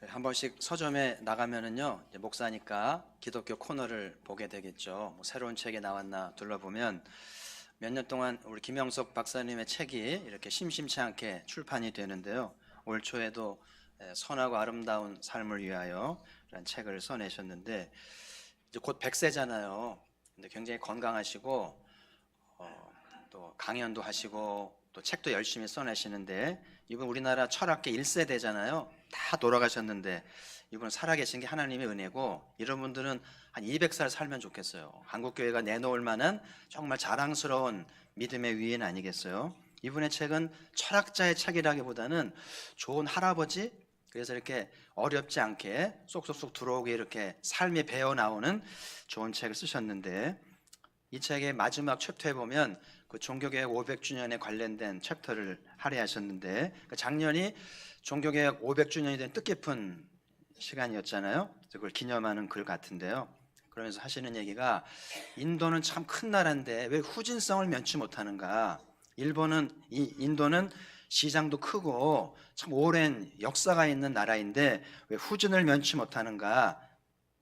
한 번씩 서점에 나가면은요, 이제 목사니까 기독교 코너를 보게 되겠죠. 뭐 새로운 책이 나왔나 둘러보면 몇 년 동안 우리 김영석 박사님의 책이 이렇게 심심치 않게 출판이 되는데요. 올 초에도 선하고 아름다운 삶을 위하여 라는 책을 써내셨는데, 이제 곧 100세잖아요. 근데 굉장히 건강하시고 또 강연도 하시고 또 책도 열심히 써내시는데, 이분 우리나라 철학계 1세대잖아요. 다 돌아가셨는데 이분 살아계신 게 하나님의 은혜고, 이런 분들은 한 200살 살면 좋겠어요. 한국교회가 내놓을 만한 정말 자랑스러운 믿음의 위인 아니겠어요? 이분의 책은 철학자의 책이라기보다는 좋은 할아버지, 그래서 이렇게 어렵지 않게 쏙쏙쏙 들어오게 이렇게 삶이 배어 나오는 좋은 책을 쓰셨는데, 이 책의 마지막 챕터에 보면 그 종교개혁 500주년에 관련된 챕터를 할애하셨는데, 작년이 종교개혁 500주년이 된 뜻깊은 시간이었잖아요. 그걸 기념하는 글 같은데요. 그러면서 하시는 얘기가, 인도는 참 큰 나라인데 왜 후진성을 면치 못하는가? 인도는 시장도 크고 참 오랜 역사가 있는 나라인데 왜 후진을 면치 못하는가?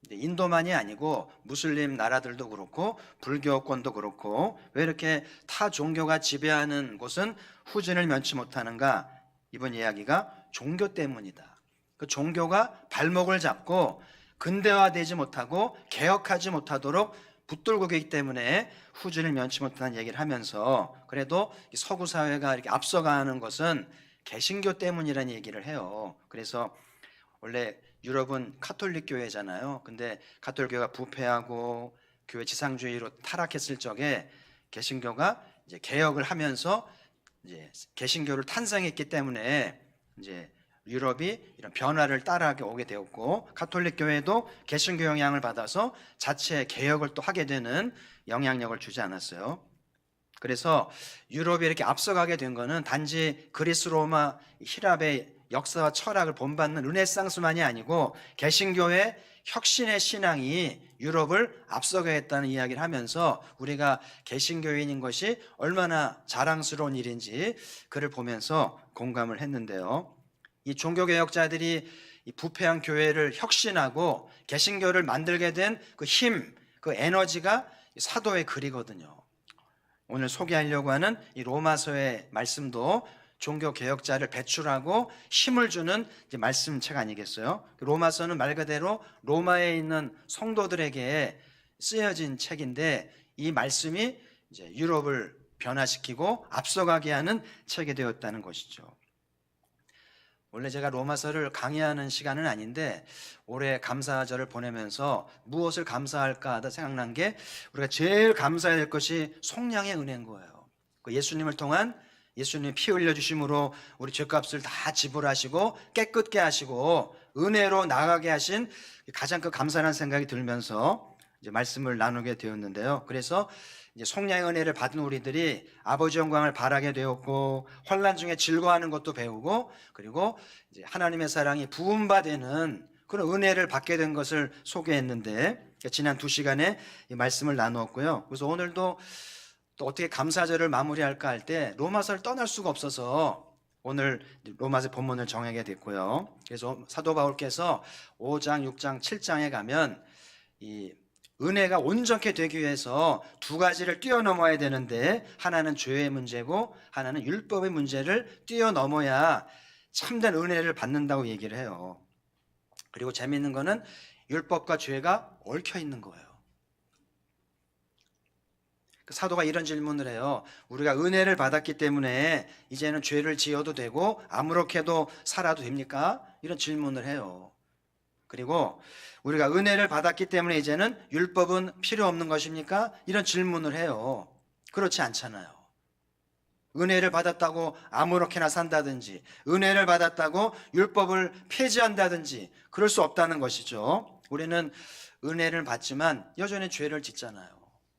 인도만이 아니고 무슬림 나라들도 그렇고 불교권도 그렇고 왜 이렇게 타 종교가 지배하는 곳은 후진을 면치 못하는가? 이번 이야기가 종교 때문이다. 그 종교가 발목을 잡고 근대화되지 못하고 개혁하지 못하도록 붙들고 있기 때문에 후진을 면치 못하는 얘기를 하면서, 그래도 서구 사회가 이렇게 앞서가는 것은 개신교 때문이라는 얘기를 해요. 그래서 원래 유럽은 카톨릭 교회잖아요. 근데 카톨릭 교회가 부패하고 교회 지상주의로 타락했을 적에 개신교가 이제 개혁을 하면서 이제 개신교를 탄생했기 때문에 이제 유럽이 이런 변화를 따라하게 오게 되었고, 카톨릭 교회도 개신교 영향을 받아서 자체 개혁을 또 하게 되는 영향력을 주지 않았어요. 그래서 유럽이 이렇게 앞서가게 된 거는 단지 그리스, 로마, 히랍의 역사와 철학을 본받는 르네상스만이 아니고 개신교의 혁신의 신앙이 유럽을 앞서게 했다는 이야기를 하면서, 우리가 개신교인인 것이 얼마나 자랑스러운 일인지 그를 보면서 공감을 했는데요. 이 종교개혁자들이 이 부패한 교회를 혁신하고 개신교를 만들게 된 그 힘, 그 에너지가 사도의 글이거든요. 오늘 소개하려고 하는 이 로마서의 말씀도 종교 개혁자를 배출하고 힘을 주는 말씀책 아니겠어요? 로마서는 말 그대로 로마에 있는 성도들에게 쓰여진 책인데, 이 말씀이 이제 유럽을 변화시키고 앞서가게 하는 책이 되었다는 것이죠. 원래 제가 로마서를 강의하는 시간은 아닌데, 올해 감사절을 보내면서 무엇을 감사할까 하다 생각난 게, 우리가 제일 감사해야 될 것이 속량의 은혜인 거예요. 예수님을 통한, 예수님이 피 흘려주심으로 우리 죄값을 다 지불하시고 깨끗게 하시고 은혜로 나가게 하신 가장 그 감사한 생각이 들면서 이제 말씀을 나누게 되었는데요. 그래서 이제 속량의 은혜를 받은 우리들이 아버지 영광을 바라게 되었고, 환난 중에 즐거워하는 것도 배우고, 그리고 이제 하나님의 사랑이 부음받는 그런 은혜를 받게 된 것을 소개했는데, 지난 2시간에 이 말씀을 나누었고요. 그래서 오늘도 또 어떻게 감사절을 마무리할까 할 때 로마서를 떠날 수가 없어서 오늘 로마서 본문을 정하게 됐고요. 그래서 사도 바울께서 5장, 6장, 7장에 가면 이 은혜가 온전케 되기 위해서 두 가지를 뛰어넘어야 되는데, 하나는 죄의 문제고 하나는 율법의 문제를 뛰어넘어야 참된 은혜를 받는다고 얘기를 해요. 그리고 재미있는 거는 율법과 죄가 얽혀 있는 거예요. 사도가 이런 질문을 해요. 우리가 은혜를 받았기 때문에 이제는 죄를 지어도 되고 아무렇게도 살아도 됩니까? 이런 질문을 해요. 그리고 우리가 은혜를 받았기 때문에 이제는 율법은 필요 없는 것입니까? 이런 질문을 해요. 그렇지 않잖아요. 은혜를 받았다고 아무렇게나 산다든지, 은혜를 받았다고 율법을 폐지한다든지 그럴 수 없다는 것이죠. 우리는 은혜를 받지만 여전히 죄를 짓잖아요.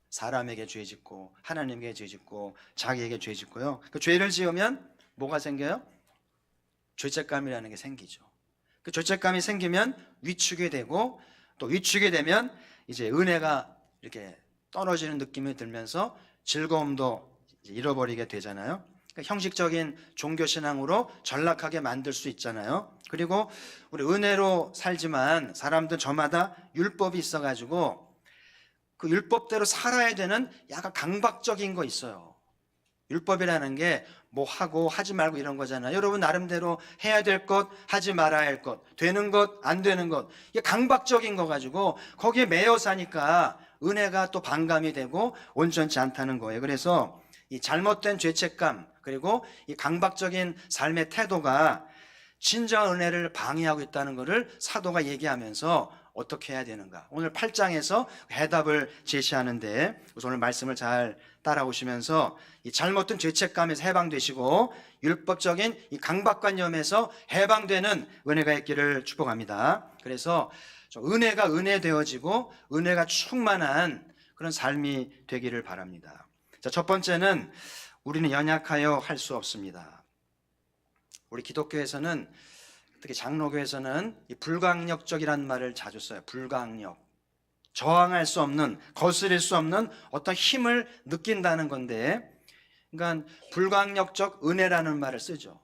사람에게 죄 짓고 하나님에게 죄 짓고 자기에게 죄 짓고요. 그 죄를 지으면 뭐가 생겨요? 죄책감이라는 게 생기죠. 그 죄책감이 생기면 위축이 되고, 또 위축이 되면 이제 은혜가 이렇게 떨어지는 느낌이 들면서 즐거움도 잃어버리게 되잖아요. 그러니까 형식적인 종교 신앙으로 전락하게 만들 수 있잖아요. 그리고 우리 은혜로 살지만 사람들 저마다 율법이 있어가지고 그 율법대로 살아야 되는 약간 강박적인 거 있어요. 율법이라는 게 뭐 하고 하지 말고 이런 거잖아요. 여러분 나름대로 해야 될 것, 하지 말아야 할 것, 되는 것, 안 되는 것, 이게 강박적인 거 가지고 거기에 매여 사니까 은혜가 또 반감이 되고 온전치 않다는 거예요. 그래서 이 잘못된 죄책감 그리고 이 강박적인 삶의 태도가 진정한 은혜를 방해하고 있다는 것을 사도가 얘기하면서 어떻게 해야 되는가. 오늘 8장에서 해답을 제시하는데 우선 오늘 말씀을 잘 따라오시면서 이 잘못된 죄책감에서 해방되시고 율법적인 이 강박관념에서 해방되는 은혜가 있기를 축복합니다. 그래서 은혜가 은혜 되어지고 은혜가 충만한 그런 삶이 되기를 바랍니다. 자, 첫 번째는 우리는 연약하여 할 수 없습니다. 우리 기독교에서는 특히 장로교에서는 이 불강력적이라는 말을 자주 써요. 불강력. 저항할 수 없는, 거스릴 수 없는 어떤 힘을 느낀다는 건데, 그러니까 불강력적 은혜라는 말을 쓰죠.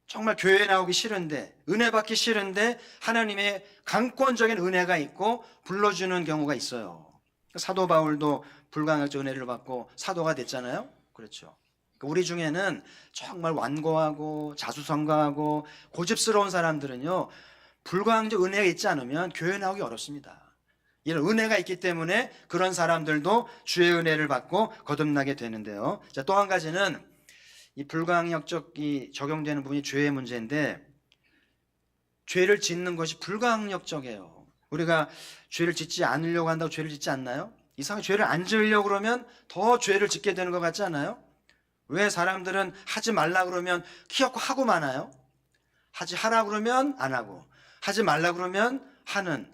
정말 교회에 나오기 싫은데, 은혜 받기 싫은데 하나님의 강권적인 은혜가 있고 불러주는 경우가 있어요. 사도 바울도 불강력적 은혜를 받고 사도가 됐잖아요. 그렇죠. 우리 중에는 정말 완고하고 자수성가하고 고집스러운 사람들은요, 불광적 은혜가 있지 않으면 교회 나오기 어렵습니다. 이런 은혜가 있기 때문에 그런 사람들도 주의 은혜를 받고 거듭나게 되는데요. 자, 또 한 가지는 이 불강력적이 적용되는 부분이 죄의 문제인데, 죄를 짓는 것이 불강력적이에요. 우리가 죄를 짓지 않으려고 한다고 죄를 짓지 않나요? 이상하게 죄를 안 지으려고 그러면 더 죄를 짓게 되는 것 같지 않아요? 왜 사람들은 하지 말라 그러면 키웠고 하고 마나요? 하라 그러면 안 하고, 하지 말라 그러면 하는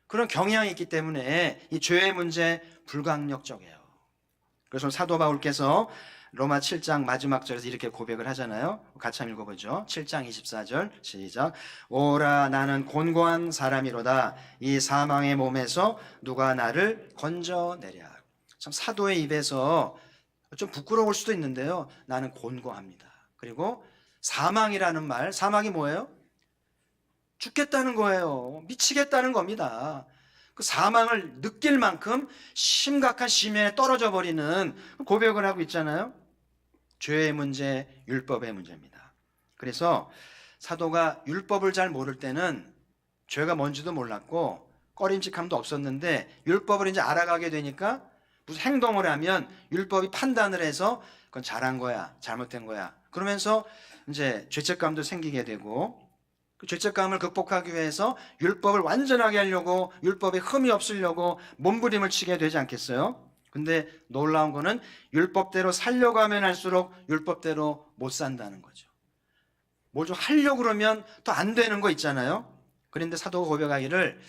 그런 경향이 있기 때문에 이 죄의 문제 불강력적이에요. 그래서 사도 바울께서 로마 7장 마지막 절에서 이렇게 고백을 하잖아요. 같이 한번 읽어보죠. 7장 24절 시작. 오라 나는 곤고한 사람이로다. 이 사망의 몸에서 누가 나를 건져내랴. 참 사도의 입에서 좀 부끄러울 수도 있는데요. 나는 곤고합니다. 그리고 사망이라는 말, 사망이 뭐예요? 죽겠다는 거예요. 미치겠다는 겁니다. 그 사망을 느낄 만큼 심각한 심연에 떨어져 버리는 고백을 하고 있잖아요. 죄의 문제, 율법의 문제입니다. 그래서 사도가 율법을 잘 모를 때는 죄가 뭔지도 몰랐고 꺼림칙함도 없었는데 율법을 이제 알아가게 되니까 무슨 행동을 하면 율법이 판단을 해서 그건 잘한 거야, 잘못된 거야. 그러면서 이제 죄책감도 생기게 되고 그 죄책감을 극복하기 위해서 율법을 완전하게 하려고 율법에 흠이 없으려고 몸부림을 치게 되지 않겠어요? 근데 놀라운 거는 율법대로 살려고 하면 할수록 율법대로 못 산다는 거죠. 뭘 좀 하려고 그러면 또 안 되는 거 있잖아요. 그런데 사도가 고백하기를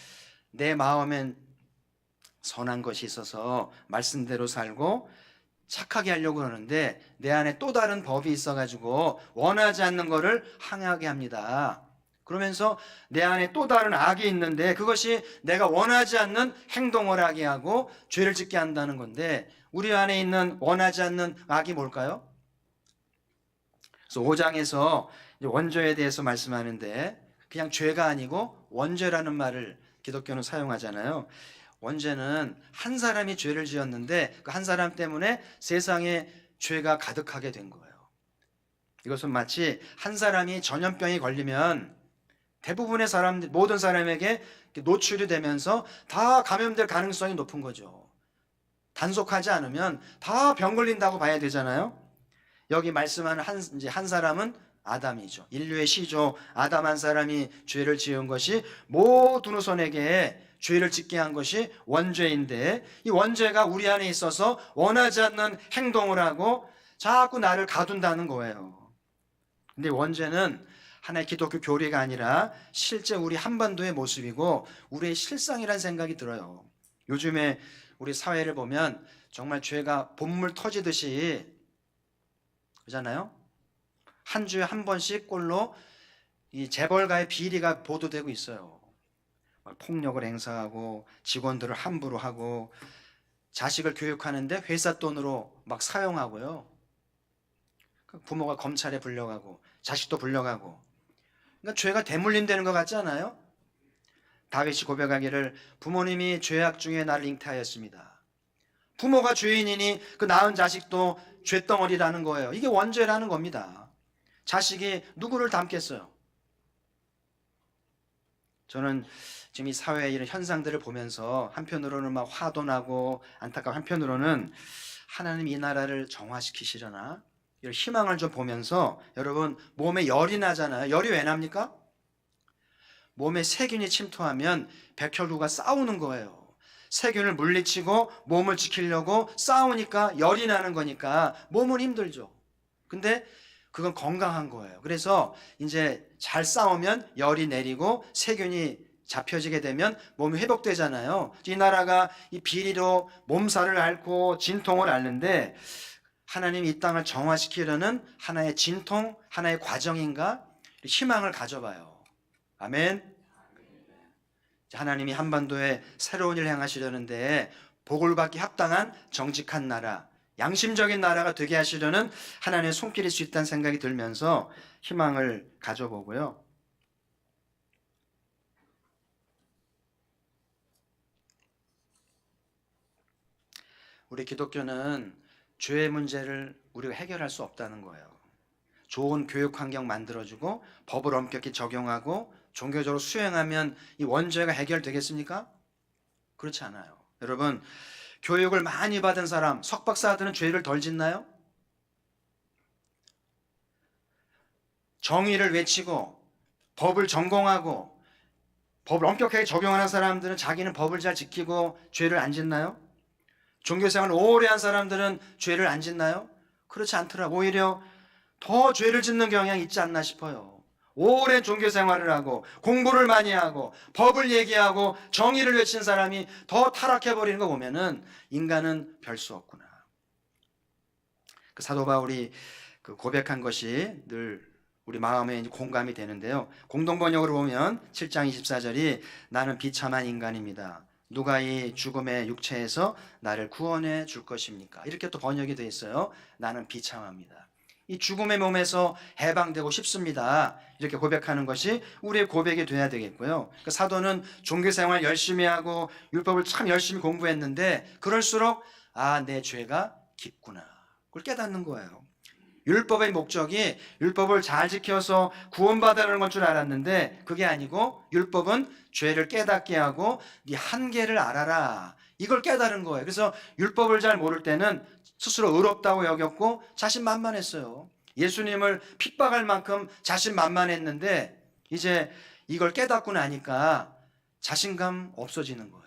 내 마음엔 선한 것이 있어서 말씀대로 살고 착하게 하려고 하는데 내 안에 또 다른 법이 있어가지고 원하지 않는 것을 항하게 합니다. 그러면서 내 안에 또 다른 악이 있는데 그것이 내가 원하지 않는 행동을 하게 하고 죄를 짓게 한다는 건데 우리 안에 있는 원하지 않는 악이 뭘까요? 그래서 5장에서 원죄에 대해서 말씀하는데 그냥 죄가 아니고 원죄라는 말을 기독교는 사용하잖아요. 원죄는 한 사람이 죄를 지었는데 그 한 사람 때문에 세상에 죄가 가득하게 된 거예요. 이것은 마치 한 사람이 전염병이 걸리면 대부분의 사람들, 모든 사람에게 노출이 되면서 다 감염될 가능성이 높은 거죠. 단속하지 않으면 다 병 걸린다고 봐야 되잖아요. 여기 말씀하는 한 사람은 아담이죠. 인류의 시조 아담 한 사람이 죄를 지은 것이 모든 후손에게 죄를 짓게 한 것이 원죄인데 이 원죄가 우리 안에 있어서 원하지 않는 행동을 하고 자꾸 나를 가둔다는 거예요. 근데 원죄는 하나의 기독교 교리가 아니라 실제 우리 한반도의 모습이고 우리의 실상이라는 생각이 들어요. 요즘에 우리 사회를 보면 정말 죄가 본물 터지듯이 그러잖아요. 한 주에 한 번씩 꼴로 이 재벌가의 비리가 보도되고 있어요. 폭력을 행사하고 직원들을 함부로 하고 자식을 교육하는데 회사 돈으로 막 사용하고요. 부모가 검찰에 불려가고 자식도 불려가고, 그러니까 죄가 대물림되는 것 같지 않아요? 다윗이 고백하기를 부모님이 죄악 중에 나를 잉태하였습니다. 부모가 죄인이니 그 낳은 자식도 죄덩어리라는 거예요. 이게 원죄라는 겁니다. 자식이 누구를 닮겠어요? 저는 지금 이 사회의 이런 현상들을 보면서 한편으로는 막 화도 나고 안타까운, 한편으로는 하나님 이 나라를 정화시키시려나 이런 희망을 좀 보면서, 여러분 몸에 열이 나잖아요. 열이 왜 납니까? 몸에 세균이 침투하면 백혈구가 싸우는 거예요. 세균을 물리치고 몸을 지키려고 싸우니까 열이 나는 거니까 몸은 힘들죠. 근데 그건 건강한 거예요. 그래서 이제 잘 싸우면 열이 내리고 세균이 잡혀지게 되면 몸이 회복되잖아요. 이 나라가 이 비리로 몸살을 앓고 진통을 앓는데, 하나님이 이 땅을 정화시키려는 하나의 진통, 하나의 과정인가? 희망을 가져봐요. 아멘. 하나님이 한반도에 새로운 일을 행하시려는데 복을 받기 합당한 정직한 나라, 양심적인 나라가 되게 하시려는 하나님의 손길일 수 있다는 생각이 들면서 희망을 가져보고요. 우리 기독교는 죄의 문제를 우리가 해결할 수 없다는 거예요. 좋은 교육 환경 만들어주고 법을 엄격히 적용하고 종교적으로 수행하면 이 원죄가 해결되겠습니까? 그렇지 않아요. 여러분, 교육을 많이 받은 사람, 석박사들은 죄를 덜 짓나요? 정의를 외치고 법을 전공하고 법을 엄격하게 적용하는 사람들은 자기는 법을 잘 지키고 죄를 안 짓나요? 종교생활을 오래 한 사람들은 죄를 안 짓나요? 그렇지 않더라고. 오히려 더 죄를 짓는 경향이 있지 않나 싶어요. 오랜 종교생활을 하고 공부를 많이 하고 법을 얘기하고 정의를 외친 사람이 더 타락해버리는 거 보면은 인간은 별 수 없구나. 그 사도 바울이 그 고백한 것이 늘 우리 마음에 공감이 되는데요. 공동번역으로 보면 7장 24절이 나는 비참한 인간입니다. 누가 이 죽음의 육체에서 나를 구원해 줄 것입니까? 이렇게 또 번역이 되어 있어요. 나는 비참합니다. 이 죽음의 몸에서 해방되고 싶습니다. 이렇게 고백하는 것이 우리의 고백이 돼야 되겠고요. 그 사도는 종교생활 열심히 하고 율법을 참 열심히 공부했는데 그럴수록 내 죄가 깊구나. 그걸 깨닫는 거예요. 율법의 목적이 율법을 잘 지켜서 구원받으라는 건 줄 알았는데 그게 아니고 율법은 죄를 깨닫게 하고 네 한계를 알아라. 이걸 깨달은 거예요. 그래서 율법을 잘 모를 때는 스스로 의롭다고 여겼고 자신만만했어요. 예수님을 핍박할 만큼 자신만만했는데 이제 이걸 깨닫고 나니까 자신감 없어지는 거예요.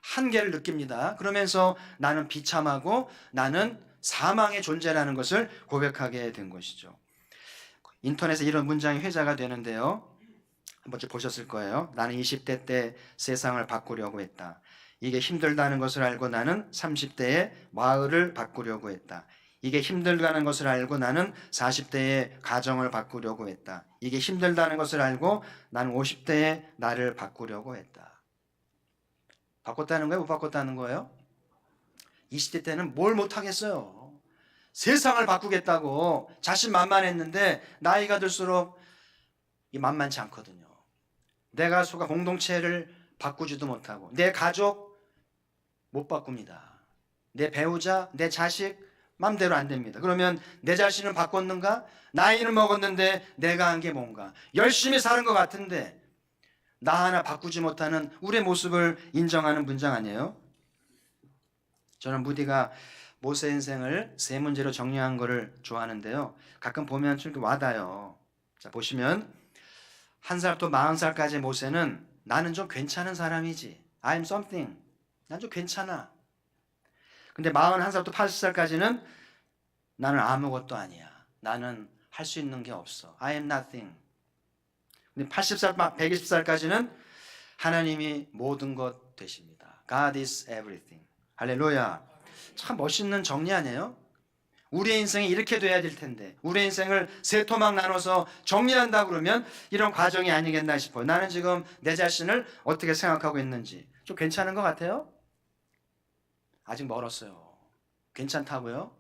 한계를 느낍니다. 그러면서 나는 비참하고 나는 사망의 존재라는 것을 고백하게 된 것이죠. 인터넷에 이런 문장이 회자가 되는데요. 한 번쯤 보셨을 거예요. 나는 20대 때 세상을 바꾸려고 했다. 이게 힘들다는 것을 알고 나는 30대에 마을을 바꾸려고 했다. 이게 힘들다는 것을 알고 나는 40대에 가정을 바꾸려고 했다. 이게 힘들다는 것을 알고 나는 50대에 나를 바꾸려고 했다. 바꿨다는 거예요? 못 바꿨다는 거예요? 20대 때는 뭘 못하겠어요. 세상을 바꾸겠다고 자신만만했는데 나이가 들수록 만만치 않거든요. 내가 속한 공동체를 바꾸지도 못하고 내 가족 못 바꿉니다. 내 배우자, 내 자식 맘대로 안 됩니다. 그러면 내 자신은 바꿨는가? 나이는 먹었는데 내가 한 게 뭔가? 열심히 사는 것 같은데 나 하나 바꾸지 못하는 우리의 모습을 인정하는 문장 아니에요? 저는 무디가 모세 인생을 세 문제로 정리한 거를 좋아하는데요. 가끔 보면 좀 이렇게 와닿아요. 자, 보시면 1살부터 40살까지의 모세는 나는 좀 괜찮은 사람이지. I'm something. 난 좀 괜찮아. 근데 41살부터 80살까지는 나는 아무것도 아니야. 나는 할 수 있는 게 없어. I am nothing. 근데 80살, 120살까지는 하나님이 모든 것 되십니다. God is everything. 할렐루야. 참 멋있는 정리 아니에요? 우리의 인생이 이렇게 돼야 될 텐데 우리의 인생을 세 토막 나눠서 정리한다 그러면 이런 과정이 아니겠나 싶어요. 나는 지금 내 자신을 어떻게 생각하고 있는지 좀 괜찮은 것 같아요? 아직 멀었어요. 괜찮다고요?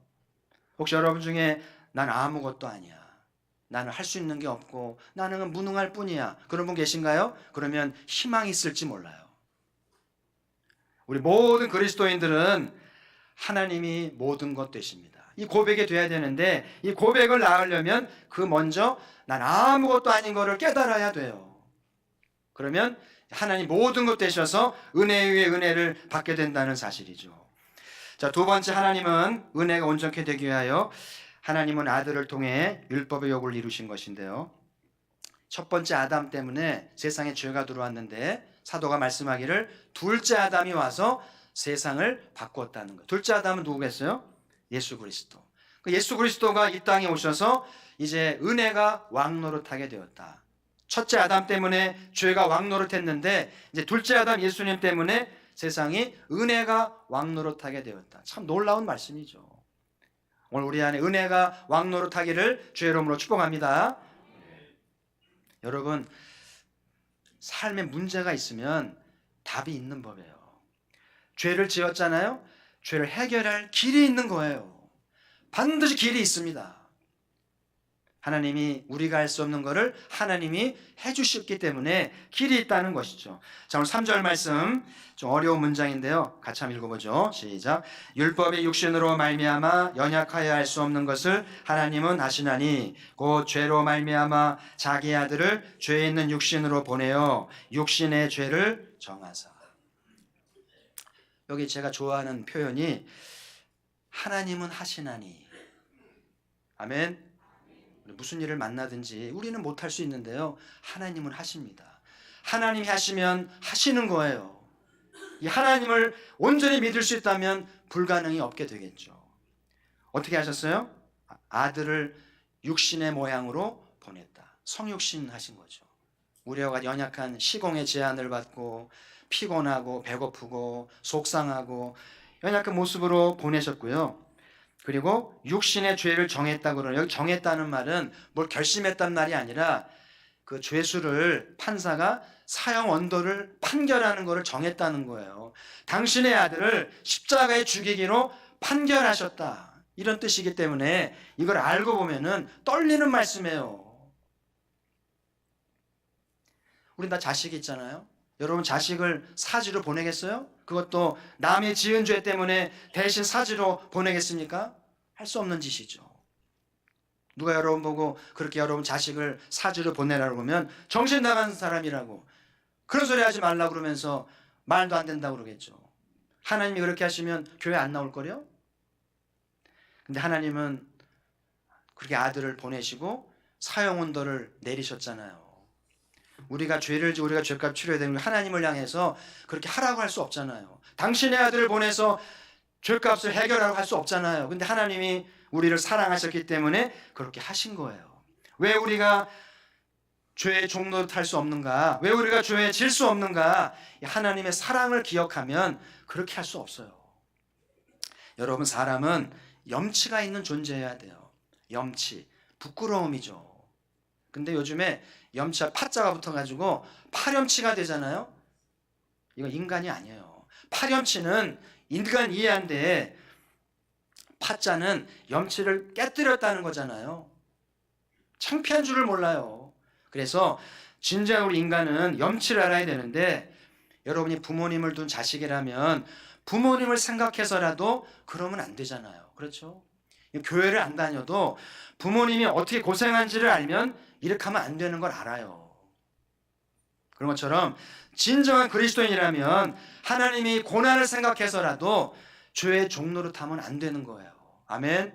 혹시 여러분 중에 난 아무것도 아니야. 나는 할 수 있는 게 없고 나는 무능할 뿐이야. 그런 분 계신가요? 그러면 희망이 있을지 몰라요. 우리 모든 그리스도인들은 하나님이 모든 것 되십니다. 이 고백이 돼야 되는데 이 고백을 낳으려면 그 먼저 난 아무것도 아닌 것을 깨달아야 돼요. 그러면 하나님 모든 것 되셔서 은혜 위에 은혜를 받게 된다는 사실이죠. 자, 두 번째, 하나님은 은혜가 온전케 되기 위하여 하나님은 아들을 통해 율법의 요구를 이루신 것인데요. 첫 번째 아담 때문에 세상에 죄가 들어왔는데 사도가 말씀하기를 둘째 아담이 와서 세상을 바꾸었다는 것. 둘째 아담은 누구겠어요? 예수 그리스도. 예수 그리스도가 이 땅에 오셔서 이제 은혜가 왕노릇하게 되었다. 첫째 아담 때문에 죄가 왕노릇했는데 이제 둘째 아담 예수님 때문에 세상이 은혜가 왕노릇하게 되었다. 참 놀라운 말씀이죠. 오늘 우리 안에 은혜가 왕노릇하기를 주의 이름으로 축복합니다. 여러분, 삶에 문제가 있으면 답이 있는 법이에요. 죄를 지었잖아요. 죄를 해결할 길이 있는 거예요. 반드시 길이 있습니다. 하나님이 우리가 할 수 없는 것을 하나님이 해주셨기 때문에 길이 있다는 것이죠. 자, 오늘 3절 말씀 좀 어려운 문장인데요. 같이 한번 읽어보죠. 시작. 율법의 육신으로 말미암아 연약하여 할 수 없는 것을 하나님은 하시나니 곧 죄로 말미암아 자기 아들을 죄 있는 육신으로 보내어 육신의 죄를 정하사. 여기 제가 좋아하는 표현이 하나님은 하시나니. 아멘. 무슨 일을 만나든지 우리는 못할 수 있는데요, 하나님은 하십니다. 하나님이 하시면 하시는 거예요. 이 하나님을 온전히 믿을 수 있다면 불가능이 없게 되겠죠. 어떻게 하셨어요? 아들을 육신의 모양으로 보냈다. 성육신 하신 거죠. 우리와 같이 연약한 시공의 제한을 받고 피곤하고 배고프고 속상하고 연약한 모습으로 보내셨고요. 그리고 육신의 죄를 정했다고 그러는, 여기 정했다는 말은 뭘 결심했다는 말이 아니라 그 죄수를 판사가 사형 언도를 판결하는 것을 정했다는 거예요. 당신의 아들을 십자가에 죽이기로 판결하셨다. 이런 뜻이기 때문에 이걸 알고 보면은 떨리는 말씀이에요. 우리 다 자식이 있잖아요. 여러분 자식을 사지로 보내겠어요? 그것도 남의 지은 죄 때문에 대신 사지로 보내겠습니까? 할 수 없는 짓이죠. 누가 여러분 보고 그렇게 여러분 자식을 사지로 보내라고 그러면 정신 나간 사람이라고, 그런 소리 하지 말라고 그러면서 말도 안 된다고 그러겠죠. 하나님이 그렇게 하시면 교회 안 나올 거요? 근데 하나님은 그렇게 아들을 보내시고 사형언도를 내리셨잖아요. 우리가 죄를 지고 우리가 죄값 치러야 되는 걸 하나님을 향해서 그렇게 하라고 할 수 없잖아요. 당신의 아들을 보내서 죄값을 해결하라고 할 수 없잖아요. 근데 하나님이 우리를 사랑하셨기 때문에 그렇게 하신 거예요. 왜 우리가 죄의 종노릇 할 수 없는가? 왜 우리가 죄에 질 수 없는가? 하나님의 사랑을 기억하면 그렇게 할 수 없어요. 여러분, 사람은 염치가 있는 존재여야 돼요. 염치, 부끄러움이죠. 근데 요즘에 염치와 파자가 붙어가지고 파렴치가 되잖아요. 이건 인간이 아니에요. 파렴치는 인간 이해한데 파자는 염치를 깨뜨렸다는 거잖아요. 창피한 줄을 몰라요. 그래서 진짜 우리 인간은 염치를 알아야 되는데, 여러분이 부모님을 둔 자식이라면 부모님을 생각해서라도 그러면 안 되잖아요. 그렇죠? 교회를 안 다녀도 부모님이 어떻게 고생한지를 알면 이렇게 하면 안 되는 걸 알아요. 그런 것처럼 진정한 그리스도인이라면 하나님이 고난을 생각해서라도 죄의 종노릇 하면 안 되는 거예요. 아멘.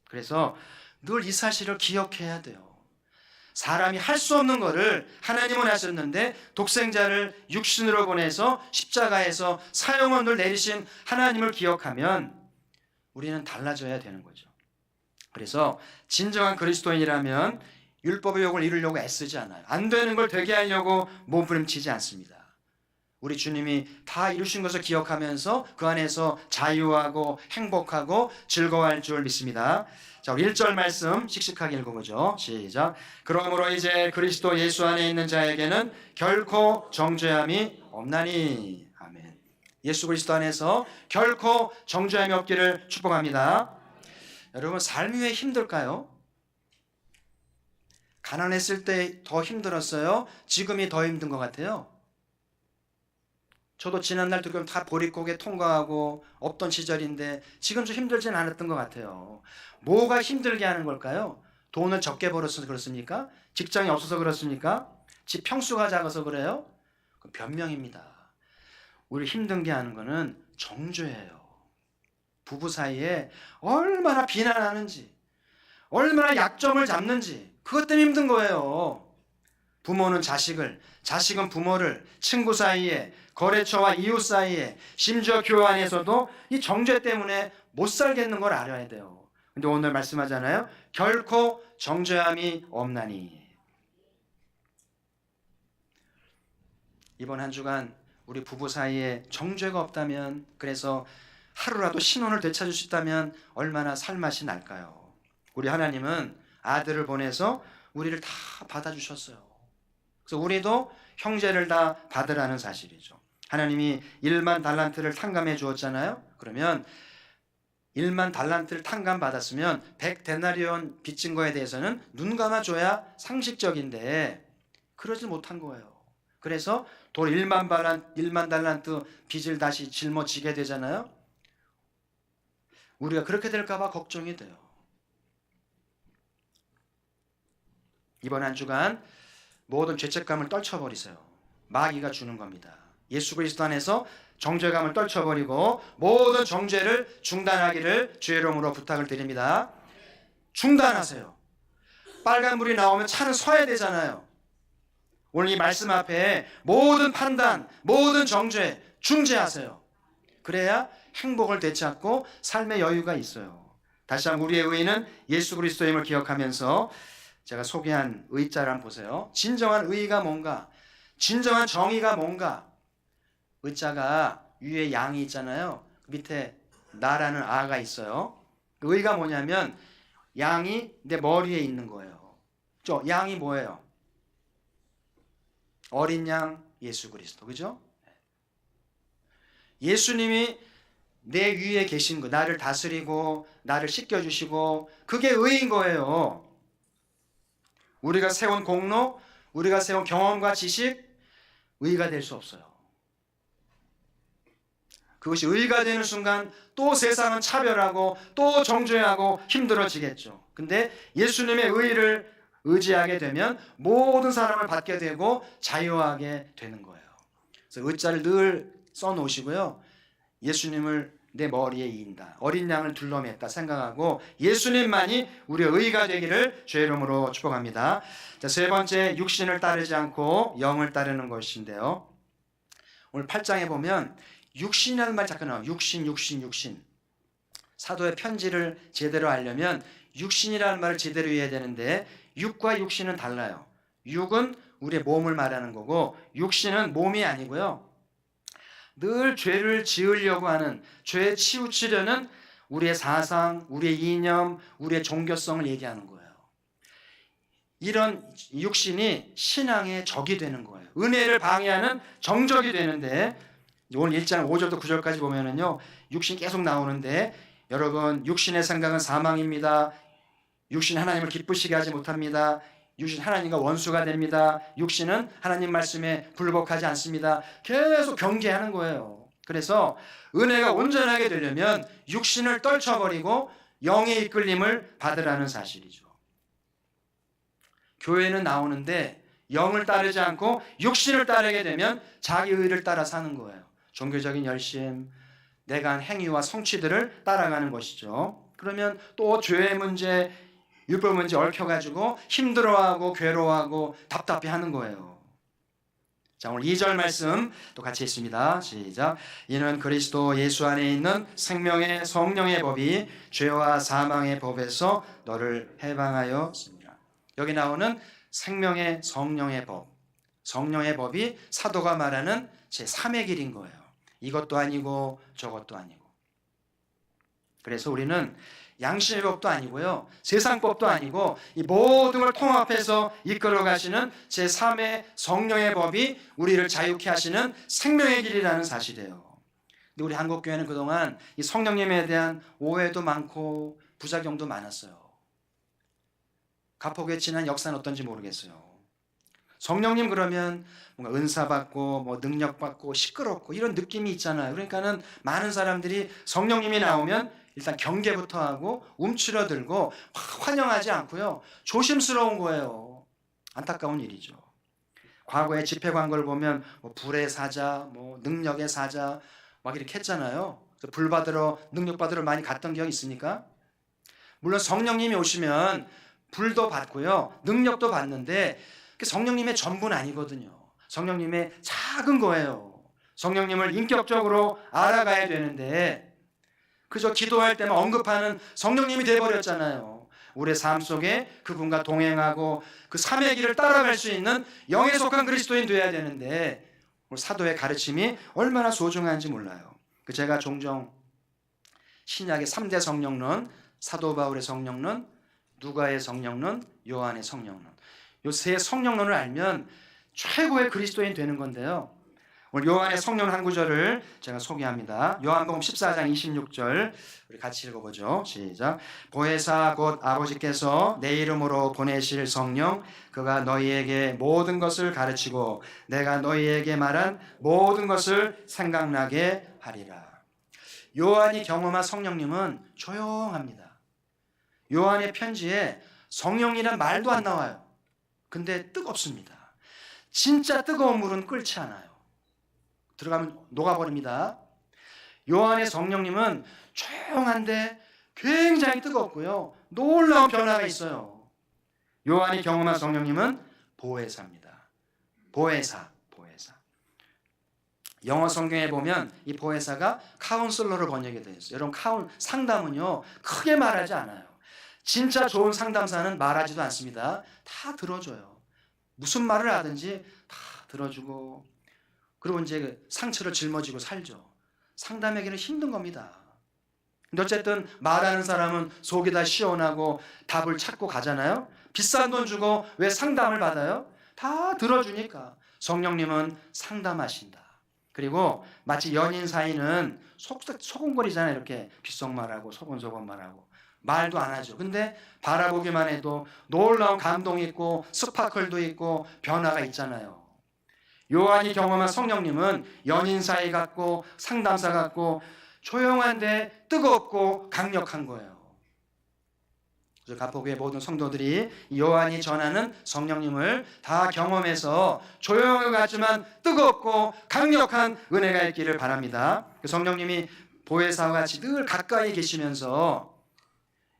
그래서 늘 이 사실을 기억해야 돼요. 사람이 할 수 없는 것을 하나님은 하셨는데 독생자를 육신으로 보내서 십자가에서 사형언을 내리신 하나님을 기억하면 우리는 달라져야 되는 거죠. 그래서 진정한 그리스도인이라면 율법의 욕을 이루려고 애쓰지 않아요. 안 되는 걸 되게 하려고 몸부림치지 않습니다. 우리 주님이 다 이루신 것을 기억하면서 그 안에서 자유하고 행복하고 즐거워할 줄 믿습니다. 자, 우리 1절 말씀 씩씩하게 읽어보죠. 시작. 그러므로 이제 그리스도 예수 안에 있는 자에게는 결코 정죄함이 없나니. 아멘. 예수 그리스도 안에서 결코 정죄함이 없기를 축복합니다. 여러분, 삶이 왜 힘들까요? 가난했을 때 더 힘들었어요? 지금이 더 힘든 것 같아요? 저도 지난날 조금 다 보릿고개 통과하고 없던 시절인데 지금 좀 힘들진 않았던 것 같아요. 뭐가 힘들게 하는 걸까요? 돈을 적게 벌어서 그렇습니까? 직장이 없어서 그렇습니까? 집 평수가 작아서 그래요? 그 변명입니다. 우리 힘든 게 하는 거는 정죄예요. 부부 사이에 얼마나 비난하는지, 얼마나 약점을 잡는지, 그것 때문에 힘든 거예요. 부모는 자식을, 자식은 부모를, 친구 사이에, 거래처와 이웃 사이에, 심지어 교회 안에서도 이 정죄 때문에 못 살겠는 걸 알아야 돼요. 근데 오늘 말씀하잖아요. 결코 정죄함이 없나니. 이번 한 주간 우리 부부 사이에 정죄가 없다면, 그래서 하루라도 신혼을 되찾을 수 있다면 얼마나 살맛이 날까요? 우리 하나님은 아들을 보내서 우리를 다 받아주셨어요. 그래서 우리도 형제를 다 받으라는 사실이죠. 하나님이 1만 달란트를 탕감해 주었잖아요. 그러면 1만 달란트를 탕감받았으면 100데나리온 빚진 거에 대해서는 눈 감아줘야 상식적인데 그러지 못한 거예요. 그래서 돈 1만 달란트 빚을 다시 짊어지게 되잖아요. 우리가 그렇게 될까 봐 걱정이 돼요. 이번 한 주간 모든 죄책감을 떨쳐버리세요. 마귀가 주는 겁니다. 예수 그리스도 안에서 정죄감을 떨쳐버리고 모든 정죄를 중단하기를 주의 이름으로 부탁을 드립니다. 중단하세요. 빨간불이 나오면 차는 서야 되잖아요. 오늘 이 말씀 앞에 모든 판단, 모든 정죄 중재하세요. 그래야 행복을 되찾고 삶의 여유가 있어요. 다시 한번 우리의 의의는 예수 그리스도임을 기억하면서 제가 소개한 의자를 한번 보세요. 진정한 의의가 뭔가, 진정한 정의가 뭔가. 의자가 위에 양이 있잖아요. 밑에 나라는 아가 있어요. 의의가 뭐냐면 양이 내 머리에 있는 거예요. 저 양이 뭐예요? 어린 양 예수 그리스도, 그죠? 예수님이 내 위에 계신 거, 나를 다스리고 나를 씻겨주시고, 그게 의인 거예요. 우리가 세운 공로, 우리가 세운 경험과 지식, 의가 될 수 없어요. 그것이 의가 되는 순간 또 세상은 차별하고 또 정죄하고 힘들어지겠죠. 근데 예수님의 의를 의지하게 되면 모든 사람을 받게 되고 자유하게 되는 거예요. 그래서 의자를 늘 써놓으시고요. 예수님을 내 머리에 이인다, 어린 양을 둘러맸다 생각하고 예수님만이 우리의 의가 되기를 주의 이름으로 축복합니다. 자, 세 번째, 육신을 따르지 않고 영을 따르는 것인데요. 오늘 8장에 보면 육신이라는 말 잠깐 나와요. 육신. 사도의 편지를 제대로 하려면 육신이라는 말을 제대로 이해해야 되는데 육과 육신은 달라요. 육은 우리의 몸을 말하는 거고 육신은 몸이 아니고요. 늘 죄를 지으려고 하는, 죄에 치우치려는 우리의 사상, 우리의 이념, 우리의 종교성을 얘기하는 거예요. 이런 육신이 신앙의 적이 되는 거예요. 은혜를 방해하는 정적이 되는데 오늘 1장 5절부터 9절까지 보면은요, 육신 계속 나오는데 여러분, 육신의 생각은 사망입니다. 육신 하나님을 기쁘시게 하지 못합니다. 육신 하나님과 원수가 됩니다. 육신은 하나님 말씀에 불복하지 않습니다. 계속 경계하는 거예요. 그래서 은혜가 온전하게 되려면 육신을 떨쳐버리고 영의 이끌림을 받으라는 사실이죠. 교회는 나오는데 영을 따르지 않고 육신을 따르게 되면 자기 의를 따라 사는 거예요. 종교적인 열심, 내가 한 행위와 성취들을 따라가는 것이죠. 그러면 또 죄의 문제, 율법 문제 얽혀가지고 힘들어하고 괴로워하고 답답해하는 거예요. 자, 오늘 2절 말씀 또 같이 있습니다. 시작. 이는 그리스도 예수 안에 있는 생명의 성령의 법이 죄와 사망의 법에서 너를 해방하였습니다. 여기 나오는 생명의 성령의 법, 성령의 법이 사도가 말하는 제3의 길인 거예요. 이것도 아니고 저것도 아니고. 그래서 우리는 양심의 법도 아니고요, 세상 법도 아니고 이 모든 걸 통합해서 이끌어 가시는 제3의 성령의 법이 우리를 자유케 하시는 생명의 길이라는 사실이에요. 근데 우리 한국교회는 그동안 이 성령님에 대한 오해도 많고 부작용도 많았어요. 가폭에 지난 역사는 어떤지 모르겠어요. 성령님 그러면 뭔가 은사 받고 뭐 능력 받고 시끄럽고 이런 느낌이 있잖아요. 그러니까는 많은 사람들이 성령님이 나오면 일단 경계부터 하고 움츠러들고 환영하지 않고요. 조심스러운 거예요. 안타까운 일이죠. 과거에 집회 광고를 보면 뭐 불의 사자, 뭐 능력의 사자 막 이렇게 했잖아요. 불 받으러 능력 받으러 많이 갔던 기억이 있습니까? 물론 성령님이 오시면 불도 받고요. 능력도 받는데 성령님의 전부는 아니거든요. 성령님의 작은 거예요. 성령님을 인격적으로 알아가야 되는데 그저 기도할 때만 언급하는 성령님이 되어버렸잖아요. 우리의 삶 속에 그분과 동행하고 그 삶의 길을 따라갈 수 있는 영에 속한 그리스도인 되어야 되는데 사도의 가르침이 얼마나 소중한지 몰라요. 제가 종종 신약의 3대 성령론, 사도 바울의 성령론, 누가의 성령론, 요한의 성령론, 이 세 성령론을 알면 최고의 그리스도인 되는 건데요. 오늘 요한의 성령 한 구절을 제가 소개합니다. 요한복음 14장 26절 우리 같이 읽어보죠. 시작. 보혜사 곧 아버지께서 내 이름으로 보내실 성령 그가 너희에게 모든 것을 가르치고 내가 너희에게 말한 모든 것을 생각나게 하리라. 요한이 경험한 성령님은 조용합니다. 요한의 편지에 성령이란 말도 안 나와요. 근데 뜨겁습니다. 진짜 뜨거운 물은 끓지 않아요. 들어가면 녹아버립니다. 요한의 성령님은 조용한데 굉장히 뜨겁고요. 놀라운 변화가 있어요. 요한이 경험한 성령님은 보혜사입니다. 보혜사. 영어 성경에 보면 이 보혜사가 카운슬러로 번역이 되어 있어요. 여러분 상담은요 크게 말하지 않아요. 진짜 좋은 상담사는 말하지도 않습니다. 다 들어줘요. 무슨 말을 하든지 다 들어주고 그리고 이제 상처를 짊어지고 살죠. 상담하기는 힘든 겁니다. 근데 어쨌든 말하는 사람은 속이 다 시원하고 답을 찾고 가잖아요. 비싼 돈 주고 왜 상담을 받아요? 다 들어주니까. 성령님은 상담하신다. 그리고 마치 연인 사이는 소곤거리잖아요. 이렇게 귓속말하고 소곤소곤말하고 말도 안 하죠. 근데 바라보기만 해도 놀라운 감동이 있고 스파클도 있고 변화가 있잖아요. 요한이 경험한 성령님은 연인 사이 같고 상담사 같고 조용한데 뜨겁고 강력한 거예요. 그래서 가포교회 모든 성도들이 요한이 전하는 성령님을 다 경험해서 조용한 것 같지만 뜨겁고 강력한 은혜가 있기를 바랍니다. 성령님이 보혜사와 같이 늘 가까이 계시면서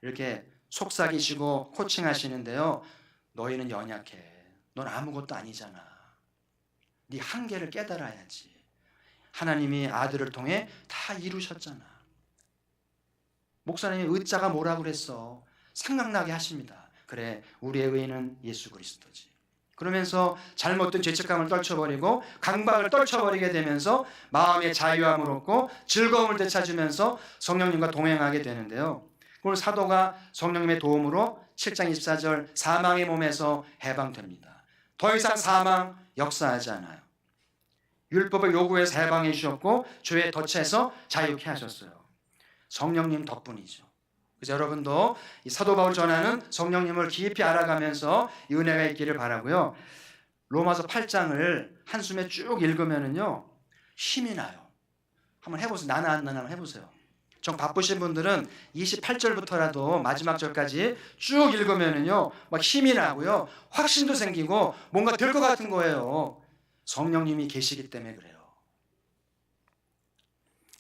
이렇게 속삭이시고 코칭하시는데요. 너희는 연약해. 넌 아무것도 아니잖아. 네 한계를 깨달아야지. 하나님이 아들을 통해 다 이루셨잖아. 목사님이 의자가 뭐라고 그랬어? 생각나게 하십니다. 그래, 우리의 의인은 예수 그리스도지. 그러면서 잘못된 죄책감을 떨쳐버리고 강박을 떨쳐버리게 되면서 마음의 자유함을 얻고 즐거움을 되찾으면서 성령님과 동행하게 되는데요. 오늘 사도가 성령님의 도움으로 7장 24절 사망의 몸에서 해방됩니다. 더 이상 사망 역사하지 않아요. 율법을 요구해서 해방해 주셨고 죄에 덫에서 자유케 하셨어요. 성령님 덕분이죠. 그래서 여러분도 이 사도 바울 전하는 성령님을 깊이 알아가면서 이 은혜가 있기를 바라고요. 로마서 8장을 한숨에 쭉 읽으면은요 힘이 나요. 한번 해보세요. 나나 안 나나 한번 해보세요. 좀 바쁘신 분들은 28절부터라도 마지막 절까지 쭉 읽으면은요 막 힘이 나고요 확신도 생기고 뭔가 될 것 같은 거예요. 성령님이 계시기 때문에 그래요.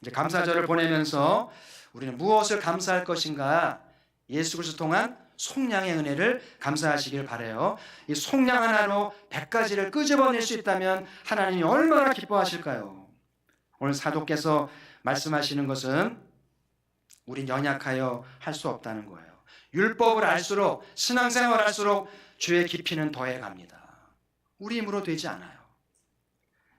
이제 감사절을 보내면서 우리는 무엇을 감사할 것인가? 예수 그리스도 통한 속량의 은혜를 감사하시길 바라요. 이 속량 하나로 100가지를 끄집어낼 수 있다면 하나님이 얼마나 기뻐하실까요? 오늘 사도께서 말씀하시는 것은 우린 연약하여 할 수 없다는 거예요. 율법을 알수록 신앙생활을 할수록 주의 깊이는 더해갑니다. 우리 힘으로 되지 않아요.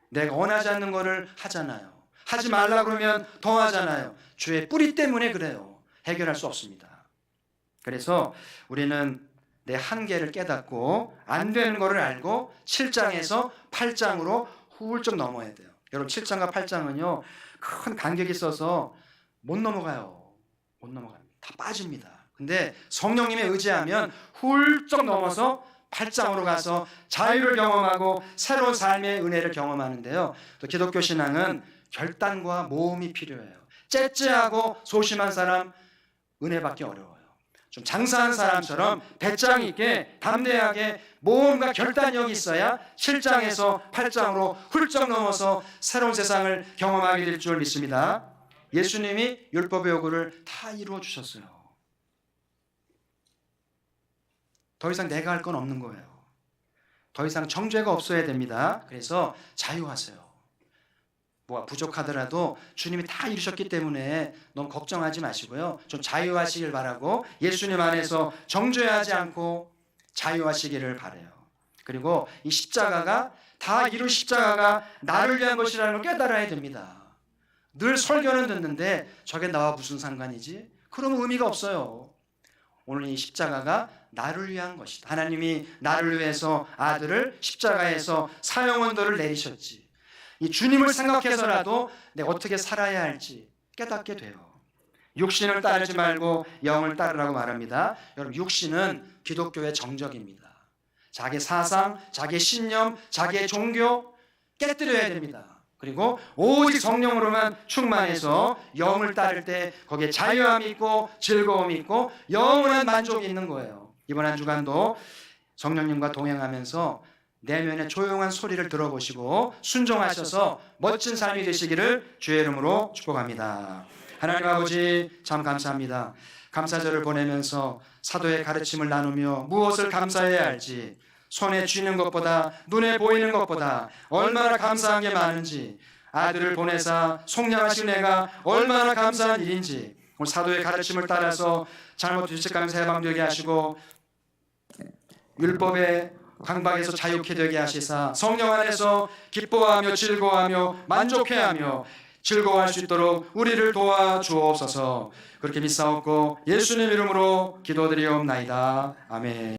내가 원하지 않는 것을 하잖아요. 하지 말라 그러면 더 하잖아요. 죄의 뿌리 때문에 그래요. 해결할 수 없습니다. 그래서 우리는 내 한계를 깨닫고 안 되는 것을 알고 7장에서 8장으로 훌쩍 넘어야 돼요. 여러분 7장과 8장은요 큰 간격이 있어서 못 넘어가요. 못 넘어갑니다. 다 빠집니다. 근데 성령님에 의지하면 훌쩍 넘어서 8장으로 가서 자유를 경험하고 새로운 삶의 은혜를 경험하는데요. 또 기독교 신앙은 결단과 모험이 필요해요. 째째하고 소심한 사람 은혜 받기 어려워요. 좀 장사하는 사람처럼 배짱 있게 담대하게 모험과 결단력이 있어야 7장에서 8장으로 훌쩍 넘어서 새로운 세상을 경험하게 될 줄 믿습니다. 예수님이 율법의 요구를 다 이루어 주셨어요. 더 이상 내가 할 건 없는 거예요. 더 이상 정죄가 없어야 됩니다. 그래서 자유하세요. 뭐가 부족하더라도 주님이 다 이루셨기 때문에 너무 걱정하지 마시고요. 좀 자유하시길 바라고 예수님 안에서 정죄하지 않고 자유하시기를 바라요. 그리고 이 십자가가 다 이룬 십자가가 나를 위한 것이라는 걸 깨달아야 됩니다. 늘 설교는 듣는데 저게 나와 무슨 상관이지? 그러면 의미가 없어요. 오늘 이 십자가가 나를 위한 것이다. 하나님이 나를 위해서 아들을 십자가에서 사형원도를 내리셨지. 이 주님을 생각해서라도 내가 어떻게 살아야 할지 깨닫게 돼요. 육신을 따르지 말고 영을 따르라고 말합니다. 여러분, 육신은 기독교의 정적입니다. 자기 사상, 자기 신념, 자기의 종교 깨뜨려야 됩니다. 그리고 오직 성령으로만 충만해서 영을 따를 때 거기에 자유함이 있고 즐거움이 있고 영원한 만족이 있는 거예요. 이번 한 주간도 성령님과 동행하면서 내면의 조용한 소리를 들어보시고 순종하셔서 멋진 삶이 되시기를 주의 이름으로 축복합니다. 하나님 아버지, 참 감사합니다. 감사절을 보내면서 사도의 가르침을 나누며 무엇을 감사해야 할지, 손에 쥐는 것보다 눈에 보이는 것보다 얼마나 감사한 게 많은지, 아들을 보내사 속량하신 애가 얼마나 감사한 일인지 오늘 사도의 가르침을 따라서 잘못 죄책감에서 해방되게 하시고 율법의 강박에서 자유케 되게 하시사 성령 안에서 기뻐하며 즐거워하며 만족해하며 즐거워할 수 있도록 우리를 도와주옵소서. 그렇게 믿사옵고 예수님 이름으로 기도드리옵나이다. 아멘.